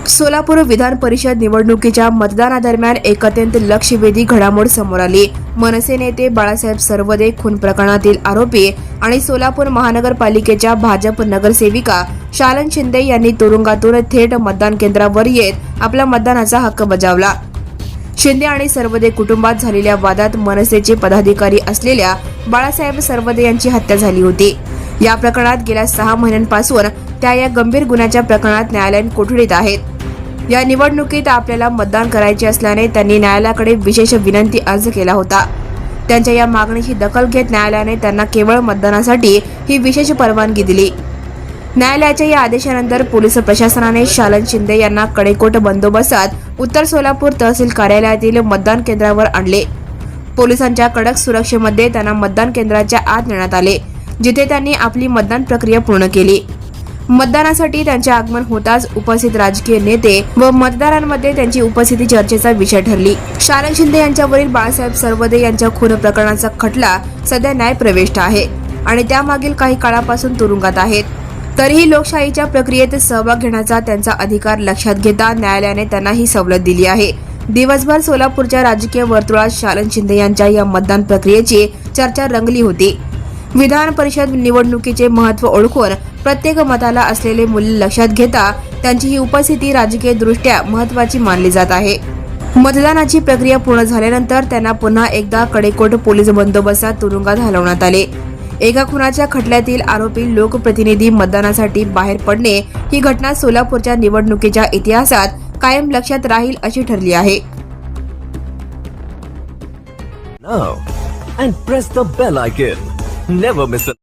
सोलापूर विधान परिषद निवडणुकीच्या मतदानादरम्यान एक अत्यंत लक्षवेधी घडामोड समोर आली। मनसे नेते बाळासाहेब सरवदे खून प्रकरणातील आरोपी आणि सोलापूर महानगरपालिकेच्या भाजप नगरसेविका शालन शिंदे यांनी तुरुंगातून थेट मतदान केंद्रावर येत आपला मतदानाचा हक्क बजावला। शिंदे आणि सरवदे कुटुंबात झालेल्या वादात मनसेचे पदाधिकारी असलेल्या बाळासाहेब सरवदे यांची हत्या झाली होती। या प्रकरणात गेल्या 6 महिन्यांपासून त्या या गंभीर गुन्ह्याच्या प्रकरणात न्यायालयीन कोठडीत आहेत। या निवडणुकीत आपल्याला मतदान करायचे असल्याने त्यांनी न्यायालयाकडे विशेष विनंती अर्ज केला होता। त्यांच्या या मागणीची दखल घेत न्यायालयाने त्यांना केवळ मतदानासाठी ही विशेष परवानगी दिली। न्यायालयाच्या या आदेशानंतर पोलीस प्रशासनाने शालन शिंदे यांना कडेकोट बंदोबस्तात उत्तर सोलापूर तहसील कार्यालयातील मतदान केंद्रावर आणले। पोलिसांच्या कडक सुरक्षेमध्ये त्यांना मतदान केंद्राच्या आत नेण्यात आले, जिथे त्यांनी आपली मतदान प्रक्रिया पूर्ण केली। मतदानासाठी त्यांचे आगमन होताच उपस्थित राजकीय नेते व मतदारांमध्ये त्यांची उपस्थिती चर्चेचा विषय ठरली। शालन शिंदे यांच्यावरील बाळासाहेब सरवदे यांच्या खून प्रकरणाचा खटला सध्या न्यायप्रविष्ट आहे आणि त्यामागील काही काळापासून तुरुंगात आहेत। तरीही लोकशाहीच्या प्रक्रियेत सहभाग घेण्याचा त्यांचा अधिकार लक्षात घेता न्यायालयाने त्यांना ही सवलत दिली आहे। दिवसभर सोलापूरच्या राजकीय वर्तुळात शालन शिंदे यांच्या या मतदान प्रक्रियेची चर्चा रंगली होती। विधान परिषद निवडणुकीचे महत्त्व ओळखून प्रत्येक मताला असलेले मूल्य लक्षात घेता त्यांची ही उपस्थिती राजकीय दृष्ट्या महत्त्वाची मानली जात आहे। मतदानाची प्रक्रिया पूर्ण झाल्यानंतर त्यांना पुन्हा एकदा कडेकोट पोलीस बंदोबस्तात तुरुंगात हलवण्यात आले। एका खुनाच्या खटल्यातील आरोपी लोकप्रतिनिधी मतदानासाठी बाहेर पडणे ही घटना सोलापूरच्या निवडणुकीच्या इतिहासात कायम लक्षात राहील अशी ठरली आहे। Now and press the bell icon. Never miss a